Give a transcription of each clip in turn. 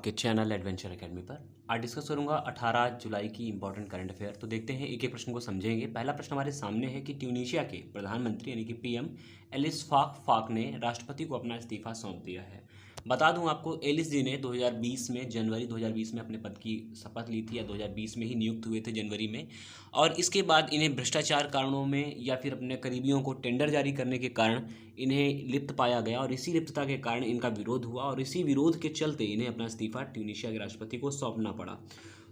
आपके channel adventure academy पर। आज डिस्कस करूंगा 18 जुलाई की इंपॉर्टेंट करंट अफेयर। तो देखते हैं एक एक प्रश्न को समझेंगे। पहला प्रश्न हमारे सामने है कि ट्यूनीशिया के प्रधानमंत्री यानी कि पीएम एलिस फाक ने राष्ट्रपति को अपना इस्तीफा सौंप दिया है। बता दूं आपको, एलिस जी ने 2020 में जनवरी 2020 में अपने पद की शपथ ली थी, या 2020 में ही नियुक्त हुए थे जनवरी में। और इसके बाद इन्हें भ्रष्टाचार कारणों में या फिर अपने करीबियों को टेंडर जारी करने के कारण इन्हें लिप्त पाया गया, और इसी लिप्तता के कारण इनका विरोध हुआ, और इसी विरोध के चलते इन्हें अपना इस्तीफा ट्यूनीशिया के राष्ट्रपति को सौंपना पड़ा।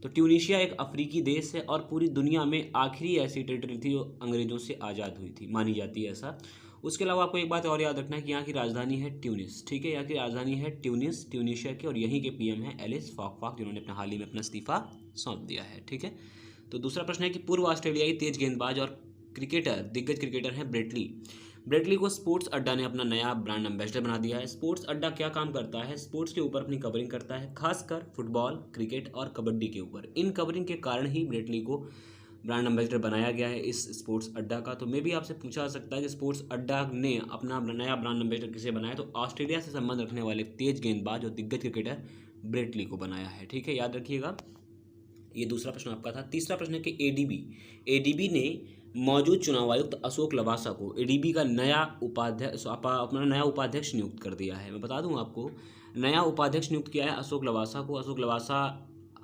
तो ट्यूनीशिया एक अफ्रीकी देश है और पूरी दुनिया में आखिरी ऐसी टेरिटरी थी जो अंग्रेज़ों से आज़ाद हुई थी, मानी जाती है ऐसा। उसके अलावा आपको एक बात और याद रखना है कि यहाँ की राजधानी है ट्यूनिस। ठीक है, यहाँ की राजधानी है ट्यूनिस, ट्यूनीशिया की, और यहीं के पीएम है एलिस फाक, जिन्होंने अपने हाल ही में अपना इस्तीफा सौंप दिया है। ठीक है, तो दूसरा प्रश्न है कि पूर्व ऑस्ट्रेलियाई तेज गेंदबाज और दिग्गज क्रिकेटर हैं ब्रेटली को स्पोर्ट्स अड्डा ने अपना नया ब्रांड एम्बेसडर बना दिया है। स्पोर्ट्स अड्डा क्या काम करता है? स्पोर्ट्स के ऊपर अपनी कवरिंग करता है, खासकर फुटबॉल, क्रिकेट और कबड्डी के ऊपर। इन कवरिंग के कारण ही ब्रेटली को ब्रांड एम्बेसडर बनाया गया है इस स्पोर्ट्स अड्डा का। तो मे भी आपसे पूछा जा सकता है कि स्पोर्ट्स अड्डा ने अपना नया ब्रांड एम्बेसडर किसे बनाया? तो ऑस्ट्रेलिया से संबंध रखने वाले तेज गेंदबाज और दिग्गज क्रिकेटर ब्रेटली को बनाया है। ठीक है, याद रखिएगा। ये दूसरा प्रश्न आपका था। तीसरा प्रश्न है कि एडीबी ने मौजूद चुनाव आयुक्त अशोक लवासा को एडीबी का अपना नया उपाध्यक्ष नियुक्त कर दिया है। मैं बता दूं आपको, नया उपाध्यक्ष नियुक्त किया है अशोक लवासा को। अशोक लवासा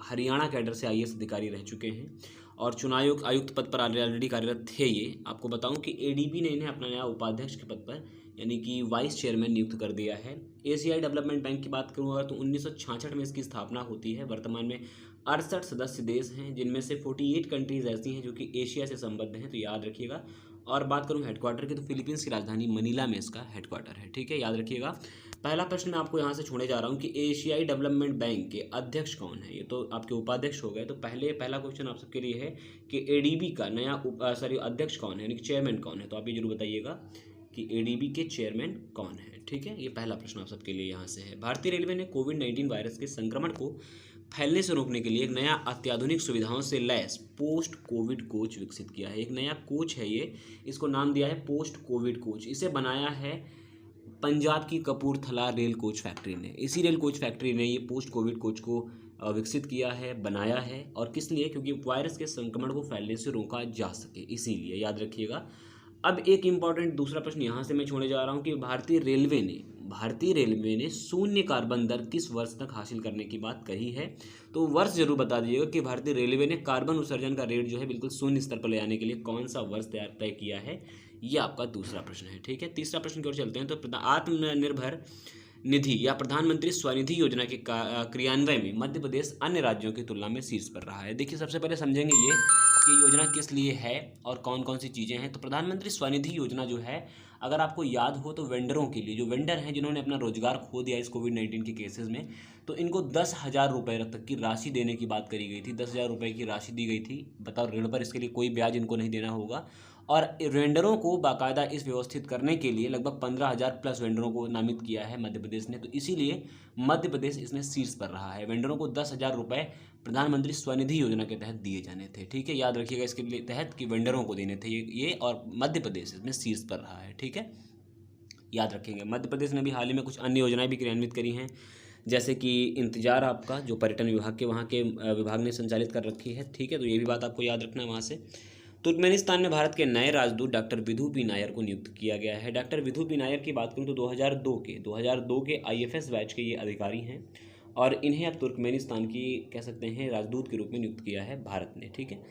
हरियाणा कैडर से आईएएस अधिकारी रह चुके हैं और चुनाव आयुक्त पद पर ऑलरेडी कार्यरत थे ये। आपको बताऊं कि एडीबी ने इन्हें अपना नया उपाध्यक्ष के पद पर यानी कि वाइस चेयरमैन नियुक्त कर दिया है। एशियाई डेवलपमेंट बैंक की बात करूँगा तो 1966 में इसकी स्थापना होती है। वर्तमान में 68 सदस्य देश हैं, जिनमें से 48 कंट्रीज़ ऐसी हैं जो कि एशिया से संबद्ध हैं, तो याद रखिएगा। और बात करूँ हेडक्वार्टर की तो फिलीपींस की राजधानी मनीला में इसका हेडक्वार्टर है। ठीक है, याद रखिएगा। पहला प्रश्न मैं आपको यहाँ से छोड़ने जा रहा हूँ कि एशियाई डेवलपमेंट बैंक के अध्यक्ष कौन है? ये तो आपके उपाध्यक्ष हो गए। तो पहला क्वेश्चन आप सबके लिए है कि एडीबी का नया अध्यक्ष कौन है, यानी कि चेयरमैन कौन है? तो आप ये जरूर बताइएगा कि एडीबी के चेयरमैन कौन है। ठीक है, ये पहला प्रश्न आप सबके लिए यहाँ से है। भारतीय रेलवे ने कोविड-19 वायरस के संक्रमण को फैलने से रोकने के लिए एक नया अत्याधुनिक सुविधाओं से लैस पोस्ट कोविड कोच विकसित किया है। एक नया कोच है ये, इसको नाम दिया है पोस्ट कोविड कोच। इसे बनाया है पंजाब की कपूरथला रेल कोच फैक्ट्री ने। इसी रेल कोच फैक्ट्री ने ये पोस्ट कोविड कोच को विकसित किया है, बनाया है। और किस लिए? क्योंकि वायरस के संक्रमण को फैलने से रोका जा सके, इसीलिए। याद रखिएगा। अब एक इम्पॉर्टेंट दूसरा प्रश्न यहाँ से मैं छोड़ने जा रहा हूँ कि भारतीय रेलवे ने शून्य कार्बन दर किस वर्ष तक हासिल करने की बात कही है? तो वर्ष जरूर बता दीजिएगा कि भारतीय रेलवे ने कार्बन उत्सर्जन का रेट जो है बिल्कुल शून्य स्तर पर ले आने के लिए कौन सा वर्ष तय किया है? ये आपका दूसरा प्रश्न है। ठीक है, तीसरा प्रश्न की ओर चलते हैं। तो आत्मनिर्भर निधि या प्रधानमंत्री स्वनिधि योजना के क्रियान्वयन में मध्य प्रदेश अन्य राज्यों की तुलना में शीर्ष पर रहा है। देखिए, सबसे पहले समझेंगे ये कि योजना किस लिए है और कौन कौन सी चीज़ें हैं। तो प्रधानमंत्री स्वनिधि योजना जो है, अगर आपको याद हो तो वेंडरों के लिए, जो वेंडर हैं जिन्होंने अपना रोजगार खो दिया इस कोविड-19 के केसेस में, तो इनको 10,000 रुपये तक की राशि देने की बात करी गई थी। 10,000 रुपये की राशि दी गई थी, बताओ, ऋण पर। इसके लिए कोई ब्याज इनको नहीं देना होगा। और वेंडरों को बाकायदा इस व्यवस्थित करने के लिए लगभग 15,000 प्लस वेंडरों को नामित किया है मध्य प्रदेश ने। तो इसीलिए मध्य प्रदेश इसमें शीर्ष पर रहा है। वेंडरों को 10,000 रुपये प्रधानमंत्री स्वनिधि योजना के तहत दिए जाने थे। ठीक है, याद रखिएगा इसके लिए तहत कि वेंडरों को देने थे ये, और मध्य प्रदेश इसमें शीर्ष पर रहा है। ठीक है, याद रखेंगे। मध्य प्रदेश ने भी हाल ही में कुछ अन्य योजनाएं भी क्रियान्वित करी हैं, जैसे कि इंतजार आपका, जो पर्यटन विभाग के वहाँ के विभाग ने संचालित कर रखी है। ठीक है, तो ये भी बात आपको याद रखना है वहाँ से। तुर्कमेनिस्तान में भारत के नए राजदूत डॉक्टर विधु पी नायर को नियुक्त किया गया है। डॉक्टर विधु पी नायर की बात करूं तो 2002 के आईएफएस बैच के ये अधिकारी हैं, और इन्हें अब तुर्कमेनिस्तान की कह सकते हैं राजदूत के रूप में नियुक्त किया है भारत ने। ठीक है,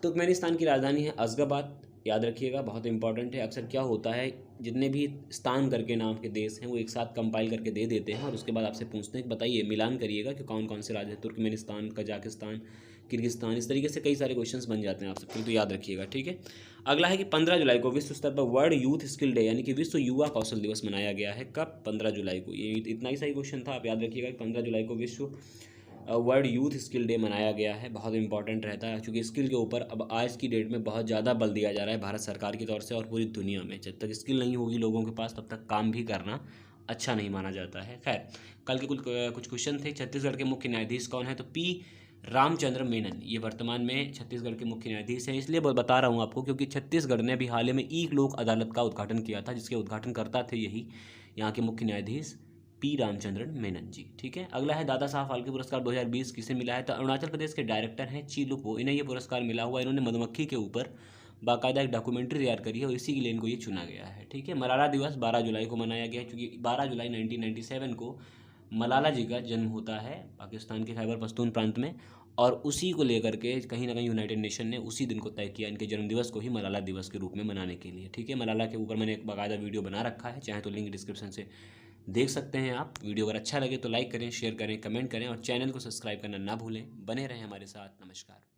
तुर्कमेनिस्तान की राजधानी है अशगाबाद। याद रखिएगा, बहुत इंपॉर्टेंट है। अक्सर क्या होता है, जितने भी स्तान करके नाम के देश हैं वो एक साथ कंपाइल करके दे देते हैं, और उसके बाद आपसे पूछते हैं कि बताइए, मिलान करिएगा कि कौन कौन से राज्य हैं। तुर्कमेनिस्तान, कजाकिस्तान, किर्गिस्तान, इस तरीके से कई सारे क्वेश्चंस बन जाते हैं आप सबके लिए, तो याद रखिएगा। ठीक है, अगला है कि 15 जुलाई को विश्व स्तर पर वर्ल्ड यूथ स्किल डे यानी कि विश्व युवा कौशल दिवस मनाया गया है। कब? 15 जुलाई को। ये इतना ही सही क्वेश्चन था, आप याद रखिएगा कि 15 जुलाई को विश्व वर्ल्ड यूथ स्किल डे मनाया गया है। बहुत इंपॉर्टेंट रहता है, क्योंकि स्किल के ऊपर अब आज की डेट में बहुत ज़्यादा बल दिया जा रहा है भारत सरकार की तौर से और पूरी दुनिया में। जब तक स्किल नहीं होगी लोगों के पास, तब तक काम भी करना अच्छा नहीं माना जाता है। खैर, कल के कुछ क्वेश्चन थे। छत्तीसगढ़ के मुख्य न्यायाधीश कौन है? तो पी रामचंद्र मेनन, ये वर्तमान में छत्तीसगढ़ के मुख्य न्यायाधीश हैं। इसलिए बता रहा हूँ आपको क्योंकि छत्तीसगढ़ ने भी हाल ही में ई लोक अदालत का उद्घाटन किया था, जिसके उद्घाटनकर्ता थे यही यहाँ के मुख्य न्यायाधीश पी रामचंद्रन मेनन जी। ठीक है, अगला है दादा साहब फाल्के पुरस्कार 2020 किसे मिला है? तो अरुणाचल प्रदेश के डायरेक्टर हैं चीलुपो, इन्हें ये पुरस्कार मिला हुआ है। इन्होंने मधुमक्खी के ऊपर बाकायदा एक डॉक्यूमेंट्री तैयार करी है और इसी के लिए इनको ये चुना गया है। ठीक है, मलाला दिवस 12 जुलाई को मनाया गया है, क्योंकि 12 जुलाई 1997 को मलाला जी का जन्म होता है पाकिस्तान के खैबर पख्तून प्रांत में, और उसी को लेकर के कहीं ना कहीं यूनाइटेड नेशन ने उसी दिन को तय किया, इनके जन्मदिवस को ही मलाला दिवस के रूप में मनाने के लिए। ठीक है, मलाला के ऊपर मैंने एक बाकायदा वीडियो बना रखा है, चाहे तो लिंक डिस्क्रिप्शन से देख सकते हैं आप। वीडियो अगर अच्छा लगे तो लाइक करें, शेयर करें, कमेंट करें और चैनल को सब्सक्राइब करना ना भूलें। बने रहें हमारे साथ। नमस्कार।